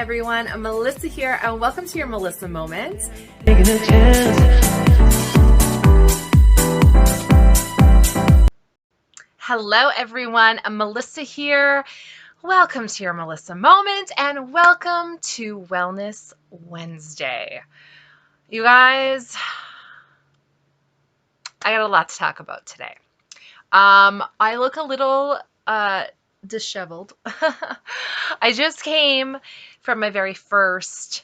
everyone, I'm Melissa here and welcome to your Melissa Moment. Hello everyone, I'm Melissa here. Welcome to your Melissa Moment and welcome to Wellness Wednesday. You guys, I got a lot to talk about today. I look a little disheveled. I just came from my very first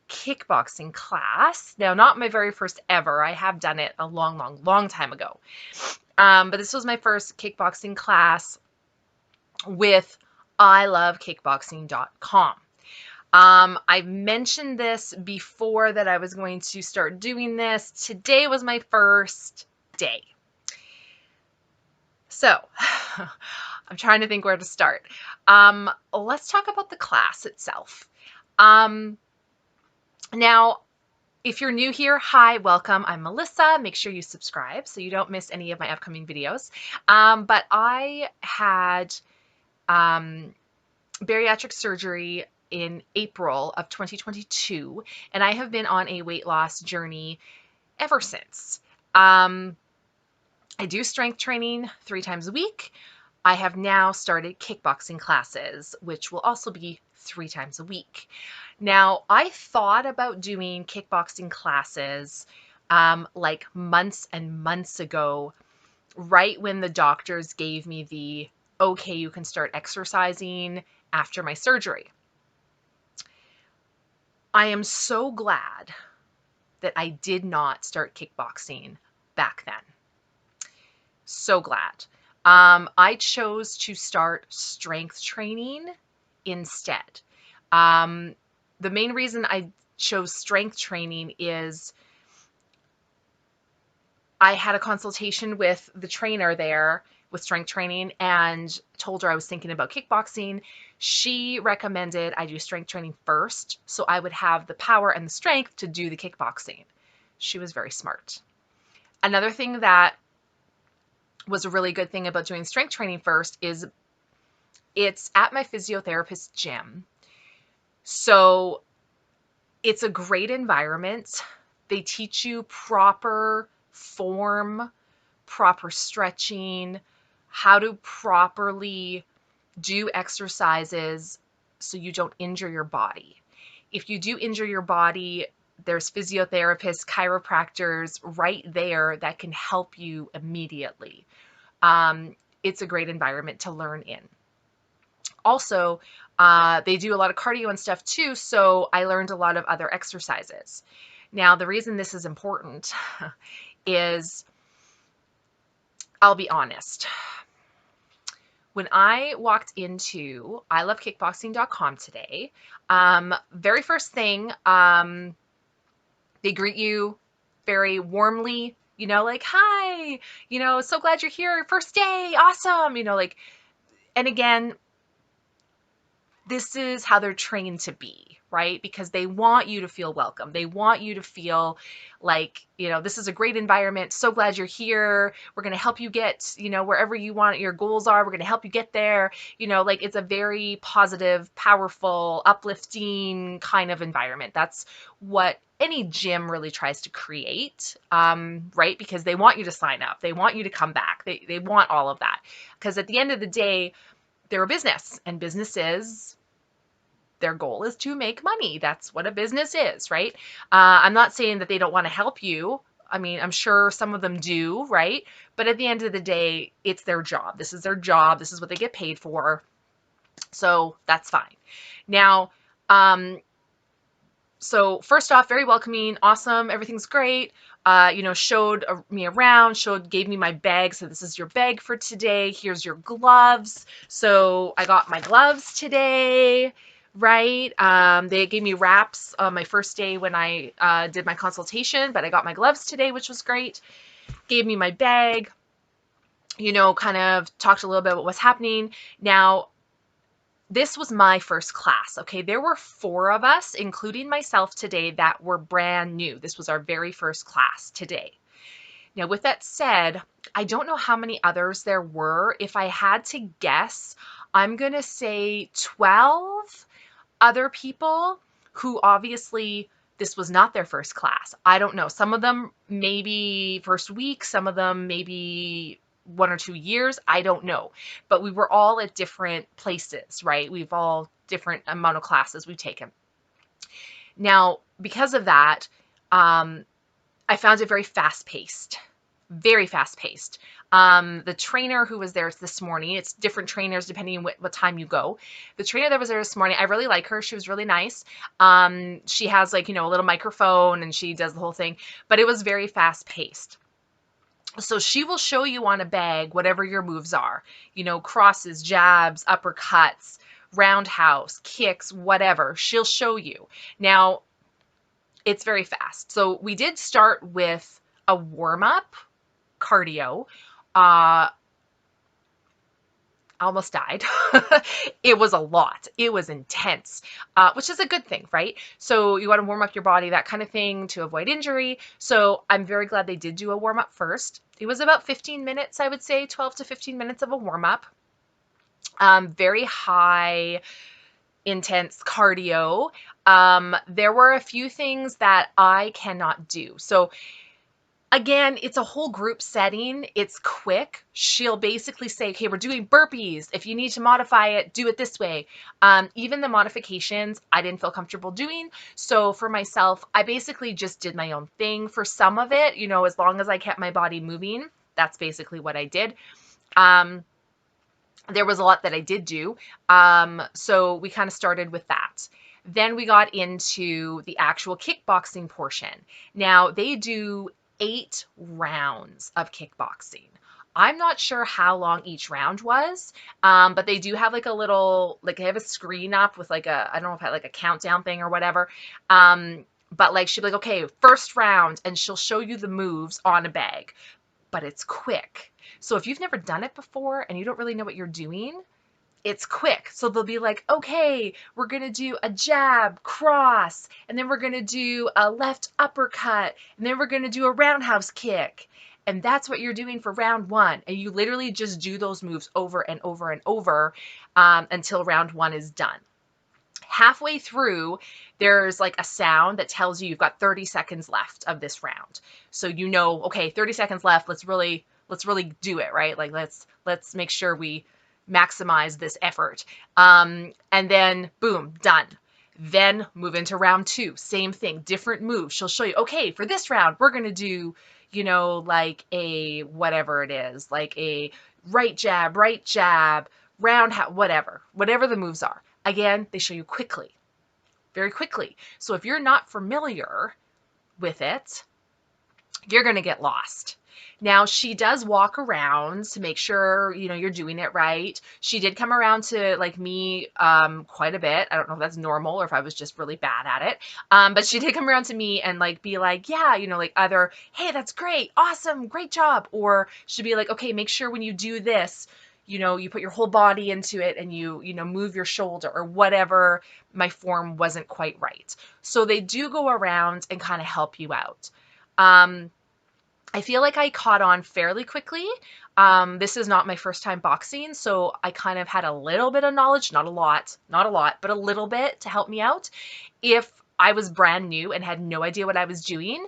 kickboxing class. Now, not my very first ever. I have done it a long time ago. But this was my first kickboxing class with ilovekickboxing.com. I've mentioned this before that I was going to start doing this. Today was my first day. So, I'm trying to think where to start. Let's talk about the class itself. Now, if you're new here, hi, welcome. I'm Melissa. Make sure you subscribe so you don't miss any of my upcoming videos. But I had bariatric surgery in April of 2022, and I have been on a weight loss journey ever since. I do strength training 3 times a week. I have now started kickboxing classes, which will also be 3 times a week. Now, I thought about doing kickboxing classes like months and months ago, right when the doctors gave me the, okay, you can start exercising after my surgery. I am so glad that I did not start kickboxing back then. So glad. I chose to start strength training instead. The main reason I chose strength training is I had a consultation with the trainer there with strength training and told her I was thinking about kickboxing. She recommended I do strength training first so I would have the power and the strength to do the kickboxing. She was very smart. Another thing that was a really good thing about doing strength training first is it's at my physiotherapist's gym. So it's a great environment. They teach you proper form, proper stretching, how to properly do exercises so you don't injure your body. If you do injure your body, there's physiotherapists, chiropractors right there that can help you immediately. It's a great environment to learn in. Also, they do a lot of cardio and stuff too, so I learned a lot of other exercises. Now, the reason this is important is, I'll be honest. When I walked into ilovekickboxing.com today, very first thing, they greet you very warmly, you know, like, hi, you know, so glad you're here, first day, awesome, you know, like, and again, this is how they're trained to be, right? Because they want you to feel welcome. They want you to feel like, you know, this is a great environment. So glad you're here. We're going to help you get, you know, wherever you want your goals are. We're going to help you get there. You know, like it's a very positive, powerful, uplifting kind of environment. That's what any gym really tries to create, right? Because they want you to sign up. They want you to come back. They want all of that. Because at the end of the day, they're a business, and businesses, their goal is to make money. That's what a business is, right? I'm not saying that they don't want to help you. I mean, I'm sure some of them do, right? But at the end of the day, it's their job. This is their job. This is what they get paid for. So that's fine. Now, so first off, very welcoming, awesome, everything's great. You know, showed me around, gave me my bag. So this is your bag for today. Here's your gloves. So I got my gloves today, right? They gave me wraps on my first day when I did my consultation, but I got my gloves today, which was great. Gave me my bag, you know, kind of talked a little bit about what's happening. Now, this was my first class, okay? There were 4 of us, including myself today, that were brand new. This was our very first class today. Now, with that said, I don't know how many others there were. If I had to guess, I'm going to say 12. other people who obviously this was not their first class. I don't know. Some of them maybe first week, some of them maybe 1 or 2 years. I don't know. But we were all at different places, right? We've all different amount of classes we've taken. Now, because of that, I found it very fast paced. Very fast paced. The trainer who was there this morning, it's different trainers depending on what time you go. The trainer that was there this morning, I really like her. She was really nice. She has like, a little microphone and she does the whole thing, but it was very fast paced. So she will show you on a bag whatever your moves are, crosses, jabs, uppercuts, roundhouse, kicks, whatever. She'll show you. Now, it's very fast. So we did start with a warm-up cardio. I almost died. It was a lot. It was intense, which is a good thing, right? So you want to warm up your body, that kind of thing, to avoid injury. So I'm very glad they did do a warm-up first. It was about 15 minutes, I would say, 12 to 15 minutes of a warm-up. Very high intense cardio. There were a few things that I cannot do. So again, it's a whole group setting. It's quick. She'll basically say, okay, we're doing burpees. If you need to modify it, do it this way. Even the modifications, I didn't feel comfortable doing. So for myself, I basically just did my own thing for some of it, as long as I kept my body moving. That's basically what I did. There was a lot that I did do. So we kind of started with that. Then we got into the actual kickboxing portion. Now they do 8 rounds of kickboxing. I'm not sure how long each round was, but they do have like a little, like they have a screen up with like I don't know if I had like a countdown thing or whatever. But like she'll be like, okay, first round, and she'll show you the moves on a bag, but it's quick. So if you've never done it before and you don't really know what you're doing, it's quick. So they'll be like, okay, we're going to do a jab, cross, and then we're going to do a left uppercut, and then we're going to do a roundhouse kick. And that's what you're doing for round 1. And you literally just do those moves over and over and over until round 1 is done. Halfway through, there's like a sound that tells you you've got 30 seconds left of this round. So okay, 30 seconds left. Let's really do it, right? Like let's make sure we maximize this effort. And then boom, done. Then move into round 2. Same thing, different moves. She'll show you, okay, for this round, we're going to do, like a whatever it is, like a right jab, whatever the moves are. Again, they show you quickly, very quickly. So if you're not familiar with it, you're going to get lost. Now, she does walk around to make sure, you're doing it right. She did come around to like me quite a bit. I don't know if that's normal or if I was just really bad at it. But she did come around to me and like be like, yeah, like either, hey, that's great, awesome, great job. Or she'd be like, okay, make sure when you do this, you put your whole body into it and you move your shoulder or whatever. My form wasn't quite right. So they do go around and kind of help you out. I feel like I caught on fairly quickly. This is not my first time boxing, so I kind of had a little bit of knowledge, not a lot, but a little bit to help me out. If I was brand new and had no idea what I was doing,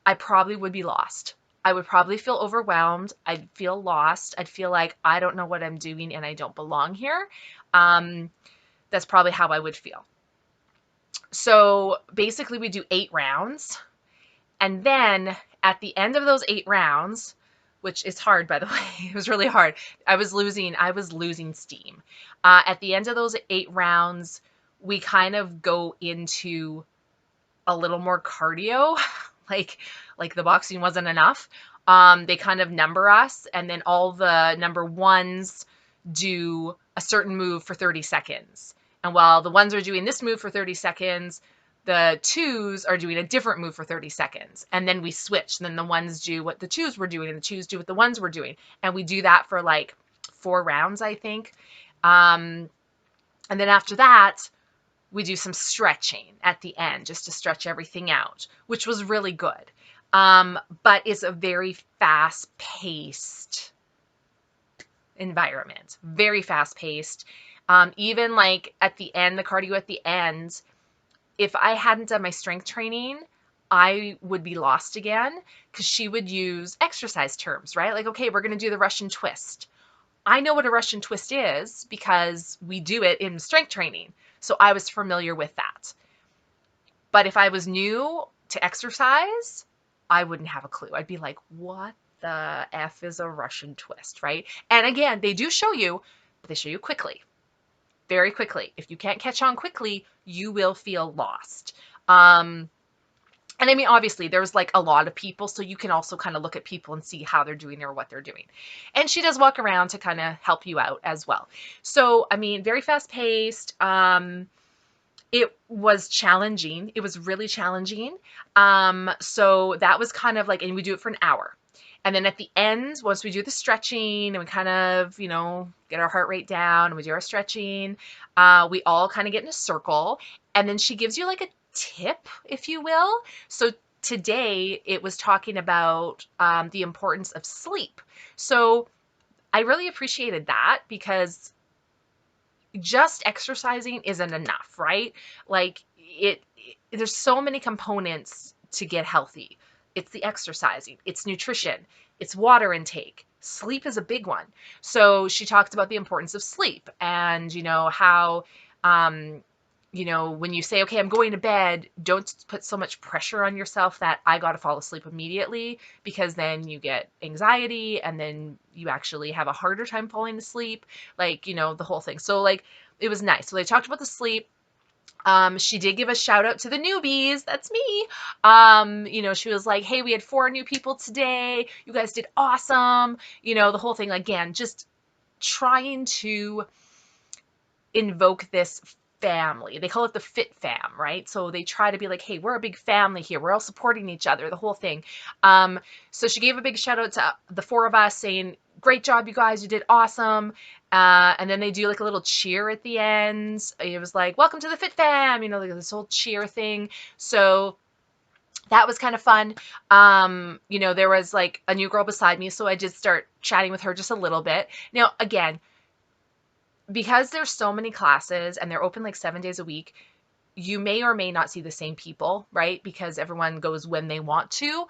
I probably would be lost. I would probably feel overwhelmed. I'd feel lost. I'd feel like I don't know what I'm doing and I don't belong here. That's probably how I would feel. So basically we do 8 rounds. And then at the end of those 8 rounds, which is hard, by the way, it was really hard. I was losing steam. At the end of those 8 rounds, we kind of go into a little more cardio, like the boxing wasn't enough. They kind of number us, and then all the number 1s do a certain move for 30 seconds. And while the 1s are doing this move for 30 seconds, the 2s are doing a different move for 30 seconds. And then we switch. And then the 1s do what the 2s were doing, and the 2s do what the 1s were doing. And we do that for like 4 rounds, I think. And then after that, we do some stretching at the end just to stretch everything out, which was really good. But it's a very fast-paced environment, very fast-paced. Even like at the end, the cardio at the end, if I hadn't done my strength training, I would be lost again because she would use exercise terms, right? Like, okay, we're going to do the Russian twist. I know what a Russian twist is because we do it in strength training. So I was familiar with that. But if I was new to exercise, I wouldn't have a clue. I'd be like, what the F is a Russian twist, right? And again, they do show you, but they show you quickly, very quickly. If you can't catch on quickly, you will feel lost. And I mean, obviously, there's like a lot of people, so you can also kind of look at people and see how they're doing or what they're doing. And she does walk around to kind of help you out as well. So, I mean, very fast paced. It was challenging. It was really challenging. So that was kind of like, and we do it for an hour. And then at the end, once we do the stretching and we kind of, get our heart rate down and we do our stretching, we all kind of get in a circle. And then she gives you like a tip, if you will. So today it was talking about the importance of sleep. So I really appreciated that because just exercising isn't enough, right? Like there's so many components to get healthy. It's the exercising, it's nutrition, it's water intake. Sleep is a big one. So she talked about the importance of sleep and, how, when you say, okay, I'm going to bed, don't put so much pressure on yourself that I got to fall asleep immediately because then you get anxiety and then you actually have a harder time falling asleep, like, the whole thing. So like, it was nice. So they talked about the sleep. She did give a shout out to the newbies. That's me. She was like, hey, we had 4 new people today. You guys did awesome. The whole thing, again, just trying to invoke this family. They call it the fit fam, right? So they try to be like, hey, we're a big family here. We're all supporting each other, the whole thing. So she gave a big shout out to the 4 of us saying, great job, you guys. You did awesome. And then they do like a little cheer at the end. It was like, welcome to the fit fam, like this whole cheer thing. So that was kind of fun. There was like a new girl beside me. So I did start chatting with her just a little bit. Now, again, because there's so many classes and they're open like 7 days a week, you may or may not see the same people, right? Because everyone goes when they want to.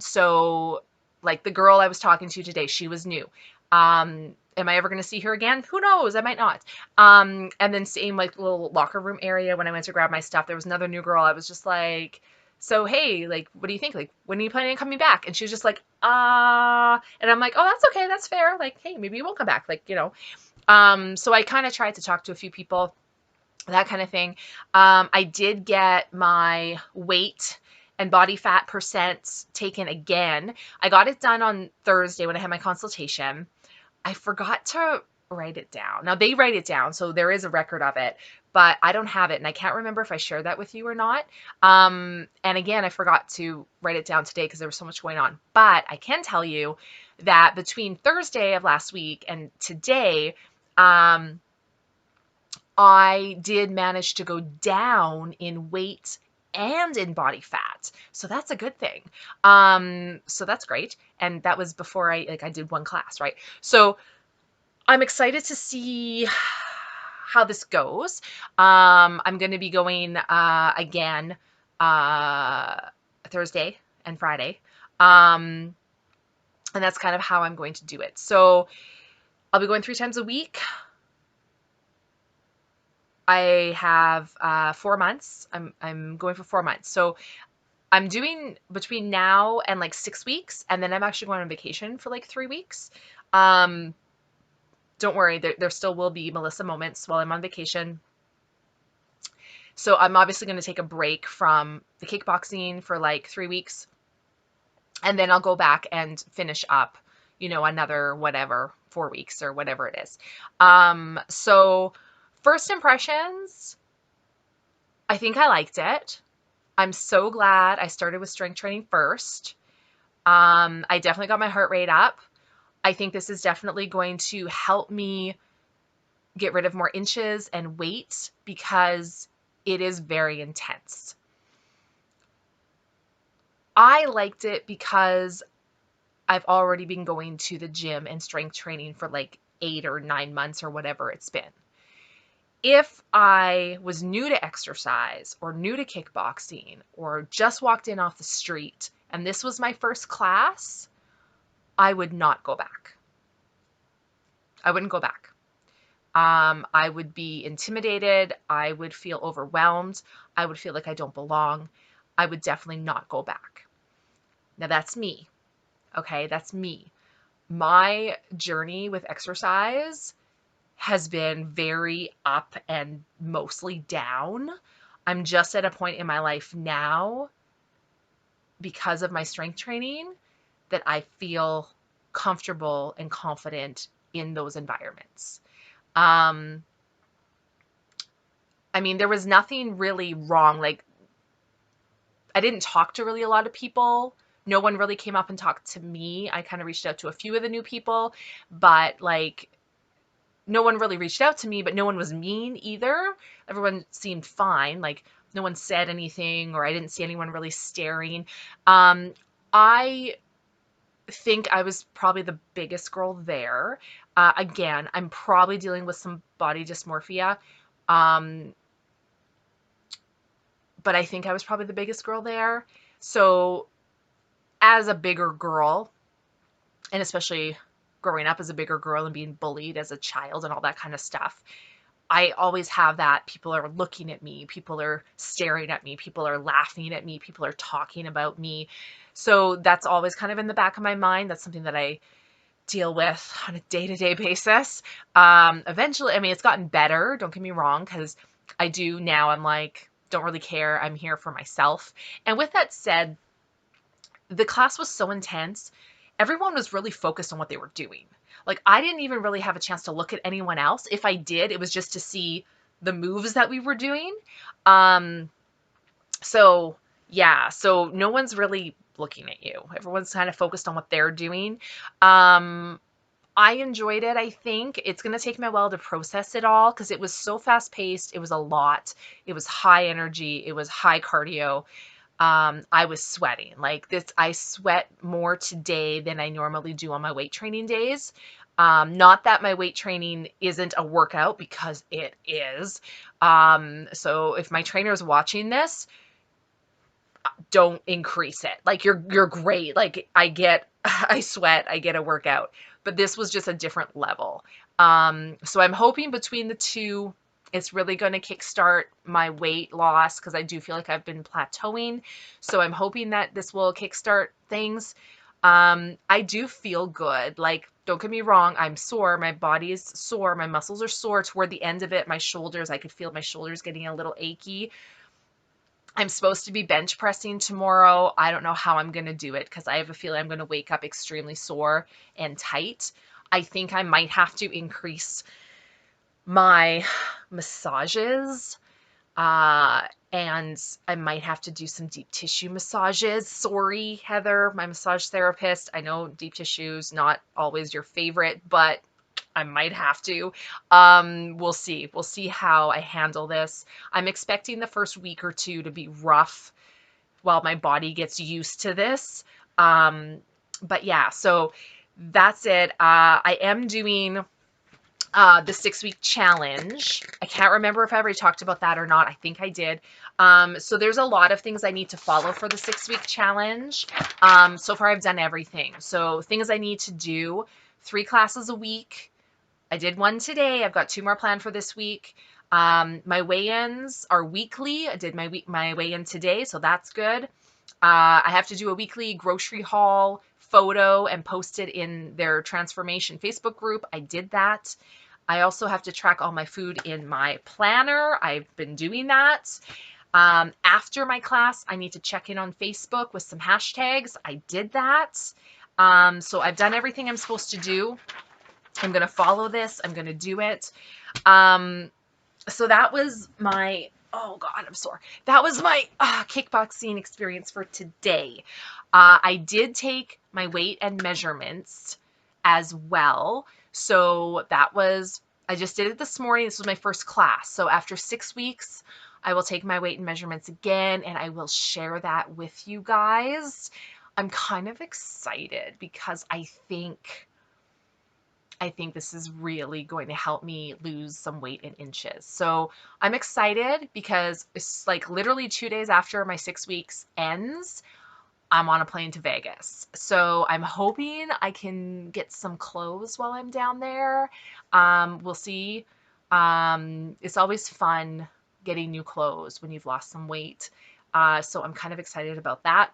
So like the girl I was talking to today, she was new. Am I ever going to see her again? Who knows? I might not. And then same like little locker room area when I went to grab my stuff, there was another new girl. I was just like, so, hey, like, what do you think? Like, when are you planning on coming back? And she was just like, and I'm like, oh, that's okay. That's fair. Like, hey, maybe you won't come back. Like, so I kind of tried to talk to a few people, that kind of thing. I did get my weight and body fat percent taken again. I got it done on Thursday when I had my consultation. I forgot to write it down. Now they write it down, so there is a record of it, but I don't have it, and I can't remember if I shared that with you or not. And again, I forgot to write it down today because there was so much going on. But I can tell you that between Thursday of last week and today, I did manage to go down in weight and in body fat. So that's a good thing. So that's great. And that was before I did one class, right? So I'm excited to see how this goes. I'm going to be going again Thursday and Friday. And that's kind of how I'm going to do it. So I'll be going 3 times a week. I have 4 months. I'm going for 4 months. So I'm doing between now and like 6 weeks, and then I'm actually going on vacation for like 3 weeks. Don't worry, there still will be Melissa moments while I'm on vacation. So I'm obviously going to take a break from the kickboxing for like 3 weeks, and then I'll go back and finish up, another whatever 4 weeks or whatever it is. So first impressions, I think I liked it. I'm so glad I started with strength training first. I definitely got my heart rate up. I think this is definitely going to help me get rid of more inches and weight because it is very intense. I liked it because I've already been going to the gym and strength training for like 8 or 9 months or whatever it's been. if I was new to exercise or new to kickboxing or just walked in off the street and this was my first class, I would not go back. I wouldn't go back. I would be intimidated. I would feel overwhelmed. I would feel like I don't belong. I would definitely not go back. Now that's me. Okay, that's me. My journey with exercise has been very up and mostly down. I'm just at a point in my life now, because of my strength training, that I feel comfortable and confident in those environments. Um, I mean, there was nothing really wrong. Like, I didn't talk to really a lot of people. No one really came up and talked to me. I kind of reached out to a few of the new people, but like, no one really reached out to me, but no one was mean either. Everyone seemed fine. Like, no one said anything, or I didn't see anyone really staring. I think I was probably the biggest girl there. Again, I'm probably dealing with some body dysmorphia. Um, but I think I was probably the biggest girl there. So as a bigger girl, and especially growing up as a bigger girl and being bullied as a child and all that kind of stuff, I always have that. People are looking at me, people are staring at me, people are laughing at me, people are talking about me. So that's always kind of in the back of my mind. That's something that I deal with on a day-to-day basis. Eventually, I mean, it's gotten better, don't get me wrong, because I do now, I'm like, don't really care. I'm here for myself. And with that said, the class was so intense. Everyone was really focused on what they were doing. Like, I didn't even really have a chance to look at anyone else. If I did, it was just to see the moves that we were doing. Um, so yeah, so no one's really looking at you. Everyone's kind of focused on what they're doing. I enjoyed it. I think it's going to take me a while to process it all because it was so fast paced. It was a lot. It was high energy. It was high cardio. I was sweating like this. I sweat more today than I normally do on my weight training days. Not that my weight training isn't a workout, because it is. So if my trainer is watching this, don't increase it. Like, you're great. Like, I sweat, I get a workout, but this was just a different level. So I'm hoping between the two, it's really going to kickstart my weight loss, because I do feel like I've been plateauing. So I'm hoping that this will kickstart things. I do feel good. Like, don't get me wrong, I'm sore. My body is sore. My muscles are sore toward the end of it. My shoulders, I could feel my shoulders getting a little achy. I'm supposed to be bench pressing tomorrow. I don't know how I'm going to do it because I have a feeling I'm going to wake up extremely sore and tight. I think I might have to increase my massages, and I might have to do some deep tissue massages. Sorry, Heather, my massage therapist. I know deep tissue is not always your favorite, but I might have to. We'll see. We'll see how I handle this. I'm expecting the first week or two to be rough while my body gets used to this. But yeah, so that's it. I am doing the 6-week challenge. I can't remember if I already talked about that or not. I think I did. So there's a lot of things I need to follow for the 6-week challenge. So far I've done everything. So things I need to do: 3 classes a week. I did 1 today. I've got 2 more planned for this week. My weigh-ins are weekly. I did my weigh-in today, so that's good. I have to do a weekly grocery haul photo and post it in their Transformation Facebook group. I did that. I also have to track all my food in my planner. I've been doing that. After my class, I need to check in on Facebook with some hashtags. I did that. So I've done everything I'm supposed to do. I'm going to follow this. I'm going to do it. So that was my, oh God, I'm sore. That was my kickboxing experience for today. I did take my weight and measurements as well. So that was, I just did it this morning. This was my first class. So after 6 weeks, I will take my weight and measurements again, and I will share that with you guys. I'm kind of excited because I think I think this is really going to help me lose some weight in inches. So I'm excited because it's like literally 2 days after my 6 weeks ends, I'm on a plane to Vegas. So I'm hoping I can get some clothes while I'm down there. We'll see. It's always fun getting new clothes when you've lost some weight. So I'm kind of excited about that.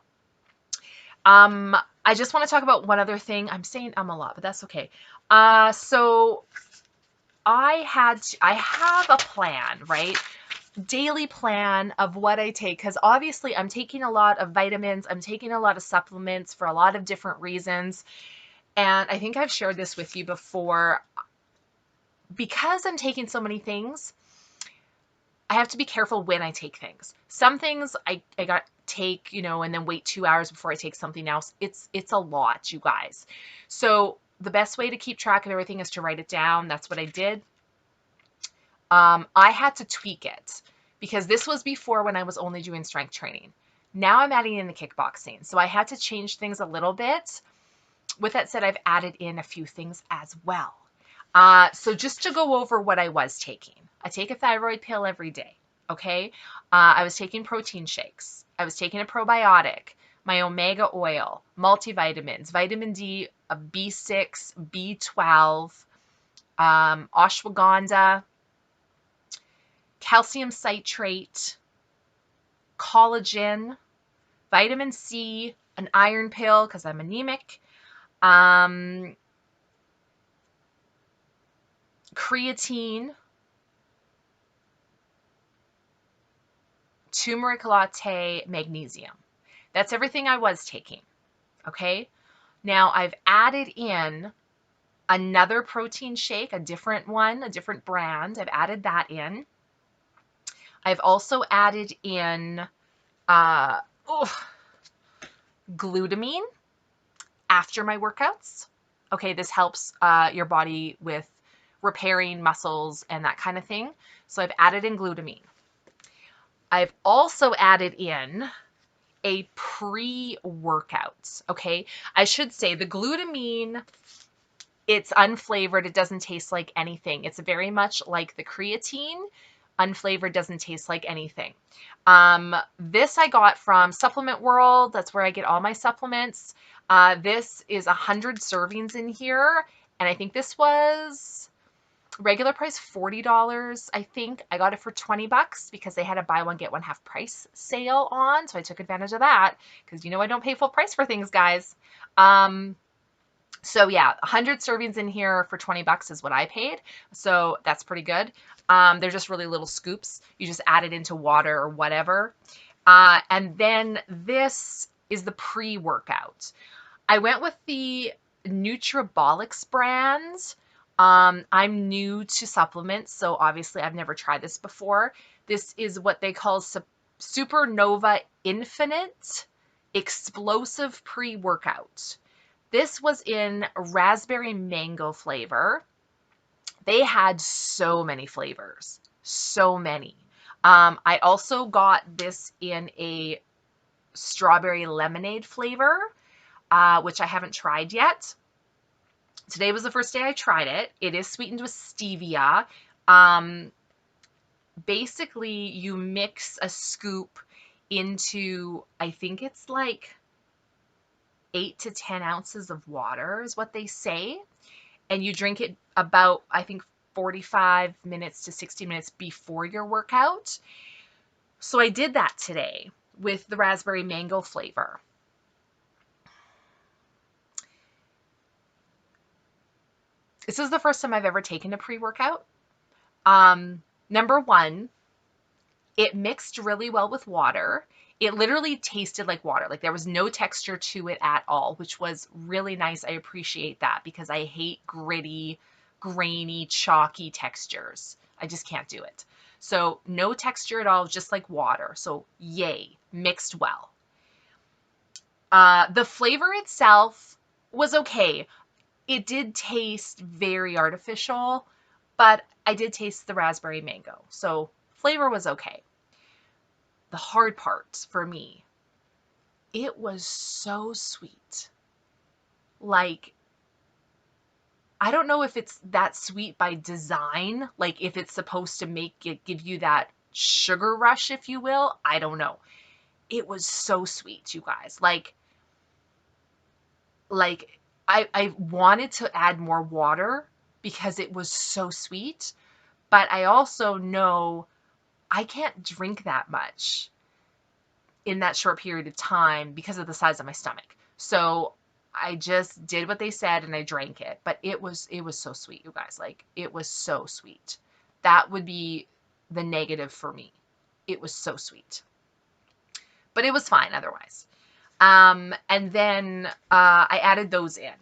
Um, I just want to talk about one other thing. I'm saying a lot, but that's okay. So I have a plan, right? Daily plan of what I take, because obviously I'm taking a lot of vitamins, I'm taking a lot of supplements for a lot of different reasons. And I think I've shared this with you before. Because I'm taking so many things, I have to be careful when I take things. Some things I got take, and then wait 2 hours before I take something else. It's a lot, you guys. So the best way to keep track of everything is to write it down. That's what I did. I had to tweak it because this was before when I was only doing strength training. Now I'm adding in the kickboxing. So I had to change things a little bit. With that said, I've added in a few things as well. So just to go over what I was taking, I take a thyroid pill every day. Okay. I was taking protein shakes. I was taking a probiotic, my omega oil, multivitamins, vitamin D, a B6, B12, ashwagandha, calcium citrate, collagen, vitamin C, an iron pill because I'm anemic, creatine, turmeric latte, magnesium. That's everything I was taking. Okay. Now I've added in another protein shake, a different one, a different brand. I've added that in. I've also added in uh, glutamine after my workouts. Okay, this helps your body with repairing muscles and that kind of thing. So I've added in glutamine. I've also added in a pre-workout. Okay, I should say the glutamine, it's unflavored. It doesn't taste like anything. It's very much like the creatine. Unflavored, doesn't taste like anything. This I got from Supplement World. That's where I get all my supplements. This is 100 servings in here. And I think this was regular price $40. I think I got it for $20 because they had a buy one, get one half price sale on. So I took advantage of that because I don't pay full price for things, guys. So yeah, 100 servings in here for $20 is what I paid. So that's pretty good. They're just really little scoops. You just add it into water or whatever. And then this is the pre-workout. I went with the Nutribolics brands. I'm new to supplements, so obviously I've never tried this before. This is what they call Supernova Infinite Explosive Pre-Workout. This was in raspberry mango flavor. They had so many flavors, so many. I also got this in a strawberry lemonade flavor, which I haven't tried yet. Today was the first day I tried it. It is sweetened with stevia. Basically, you mix a scoop into, I think it's like 8 to 10 ounces of water is what they say. And you drink it about, I think, 45 minutes to 60 minutes before your workout. So I did that today with the raspberry mango flavor. This is the first time I've ever taken a pre-workout. Number one, it mixed really well with water. It literally tasted like water. Like there was no texture to it at all, which was really nice. I appreciate that because I hate gritty, grainy, chalky textures. I just can't do it. So no texture at all, just like water. So yay, mixed well. The flavor itself was okay. It did taste very artificial, but I did taste the raspberry mango. So flavor was okay. The hard part for me, it was so sweet. Like, I don't know if it's that sweet by design, like if it's supposed to make it give you that sugar rush, if you will. I don't know. It was so sweet, you guys. Like I wanted to add more water because it was so sweet, but I also know I can't drink that much in that short period of time because of the size of my stomach. So I just did what they said and I drank it. But it was so sweet, you guys. Like it was so sweet. That would be the negative for me. It was so sweet. But it was fine otherwise. And then I added those in.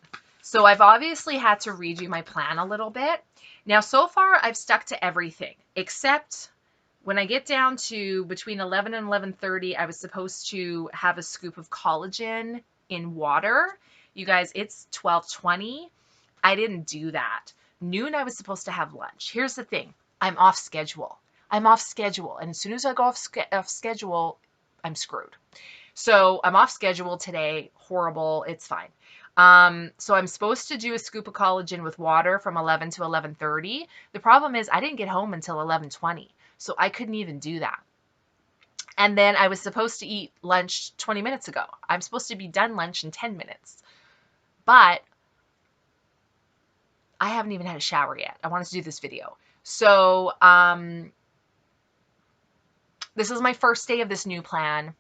So I've obviously had to redo my plan a little bit. Now, so far, I've stuck to everything except when I get down to between 11 and 11:30, I was supposed to have a scoop of collagen in water. You guys, it's 12:20. I didn't do that. Noon, I was supposed to have lunch. Here's the thing. I'm off schedule. I'm off schedule. And as soon as I go off schedule, I'm screwed. So I'm off schedule today. Horrible. It's fine. So I'm supposed to do a scoop of collagen with water from 11 to 11:30. The problem is I didn't get home until 11:20. So I couldn't even do that. And then I was supposed to eat lunch 20 minutes ago. I'm supposed to be done lunch in 10 minutes. But I haven't even had a shower yet. I wanted to do this video. So this is my first day of this new plan.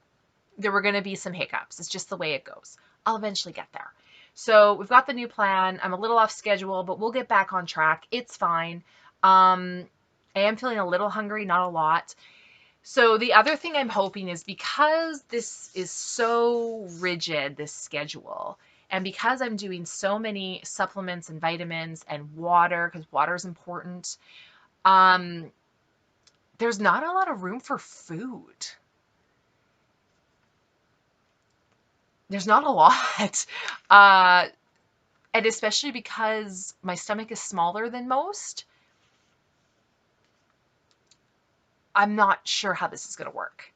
There were going to be some hiccups. It's just the way it goes. I'll eventually get there. So we've got the new plan. I'm a little off schedule, but we'll get back on track. It's fine. I am feeling a little hungry, not a lot. So the other thing I'm hoping is because this is so rigid, this schedule, and because I'm doing so many supplements and vitamins and water, because water is important, there's not a lot of room for food. There's not a lot. And especially because my stomach is smaller than most, I'm not sure how this is going to work.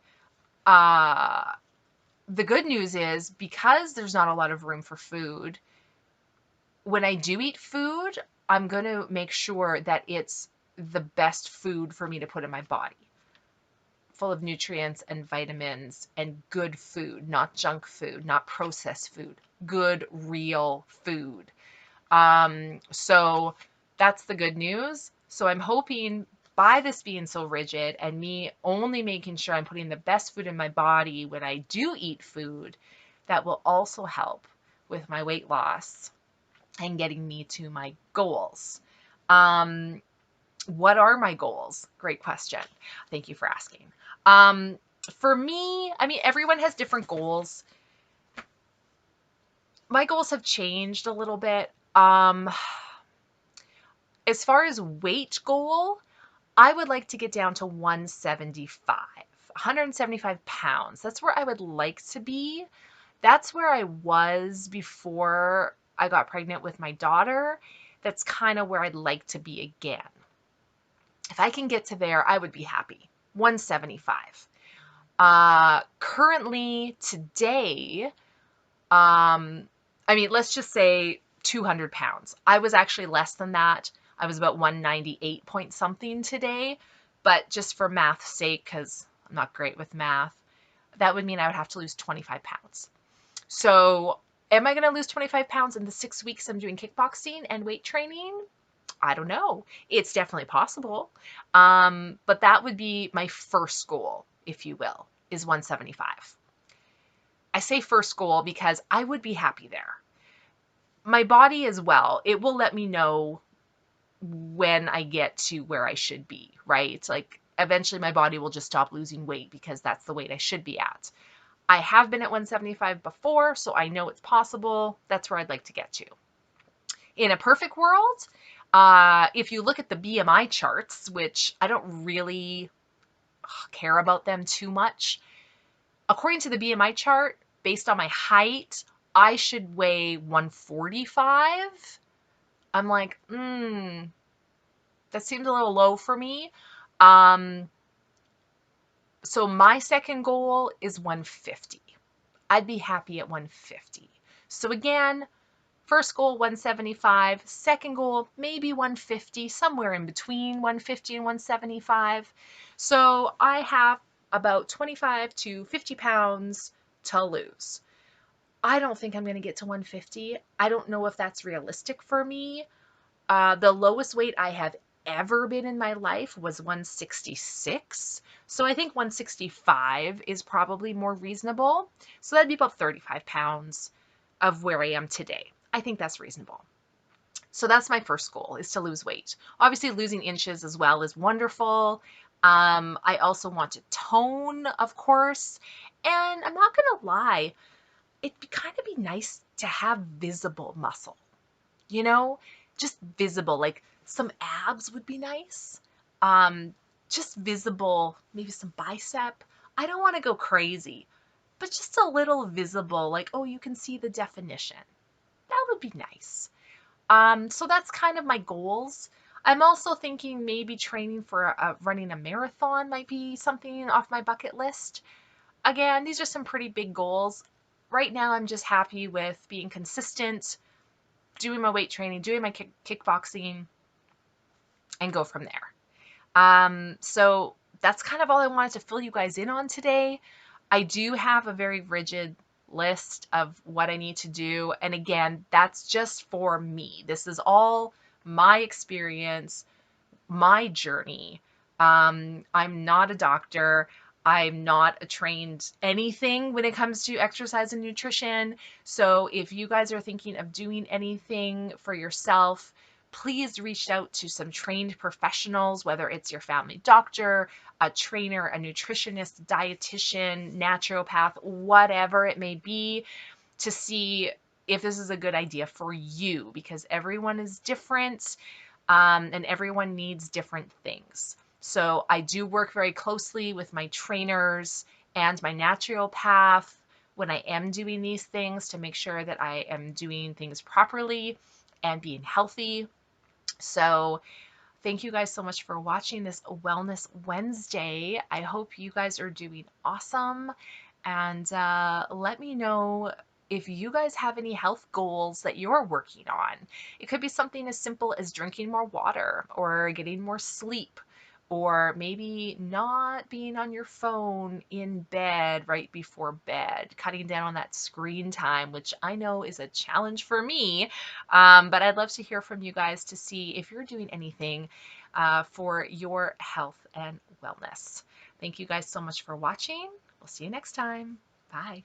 The good news is because there's not a lot of room for food, when I do eat food, I'm going to make sure that it's the best food for me to put in my body. Full of nutrients and vitamins and good food, not junk food, not processed food, good, real food. So that's the good news. So I'm hoping by this being so rigid and me only making sure I'm putting the best food in my body when I do eat food, that will also help with my weight loss and getting me to my goals. What are my goals? Great question. Thank you for asking. For me, I mean, everyone has different goals. My goals have changed a little bit. As far as weight goal, I would like to get down to 175 pounds. That's where I would like to be. That's where I was before I got pregnant with my daughter. That's kind of where I'd like to be again. If I can get to there, I would be happy. 175. Currently, today, I mean, let's just say 200 pounds. I was actually less than that. I was about 198 point something today, but just for math's sake, because I'm not great with math, that would mean I would have to lose 25 pounds. So am I going to lose 25 pounds in the 6 weeks I'm doing kickboxing and weight training? I don't know. It's definitely possible. But that would be my first goal, if you will, is 175. I say first goal because I would be happy there. My body as well, it will let me know when I get to where I should be, right? Like eventually my body will just stop losing weight because that's the weight I should be at. I have been at 175 before, so I know it's possible. That's where I'd like to get to. In a perfect world, if you look at the BMI charts, which I don't really care about them too much, according to the BMI chart, based on my height, I should weigh 145. I'm like, that seems a little low for me. So my second goal is 150. I'd be happy at 150. So again, First goal, 175. Second goal, maybe 150, somewhere in between 150 and 175. So I have about 25 to 50 pounds to lose. I don't think I'm going to get to 150. I don't know if that's realistic for me. The lowest weight I have ever been in my life was 166. So I think 165 is probably more reasonable. So that'd be about 35 pounds of where I am today. I think that's reasonable. So that's my first goal, is to lose weight. Obviously, losing inches as well is wonderful. I also want to tone, of course. And I'm not going to lie, it'd kind of be nice to have visible muscle, you know, just visible, like some abs would be nice. Um, just visible, maybe some bicep. I don't want to go crazy, but just a little visible, like, oh, you can see the definition. That would be nice. So that's kind of my goals. I'm also thinking maybe training for running a marathon might be something off my bucket list. Again, these are some pretty big goals. Right now, I'm just happy with being consistent, doing my weight training, doing my kickboxing, and go from there. So that's kind of all I wanted to fill you guys in on today. I do have a very rigid list of what I need to do. And again, that's just for me. This is all my experience, my journey. I'm not a doctor. I'm not a trained anything when it comes to exercise and nutrition. So if you guys are thinking of doing anything for yourself, please reach out to some trained professionals, whether it's your family doctor, a trainer, a nutritionist, dietitian, naturopath, whatever it may be, to see if this is a good idea for you, because everyone is different, and everyone needs different things. So I do work very closely with my trainers and my naturopath when I am doing these things to make sure that I am doing things properly and being healthy. So thank you guys so much for watching this Wellness Wednesday. I hope you guys are doing awesome. And let me know if you guys have any health goals that you're working on. It could be something as simple as drinking more water or getting more sleep, or maybe not being on your phone in bed right before bed, cutting down on that screen time, which I know is a challenge for me. But I'd love to hear from you guys to see if you're doing anything for your health and wellness. Thank you guys so much for watching. We'll see you next time. Bye.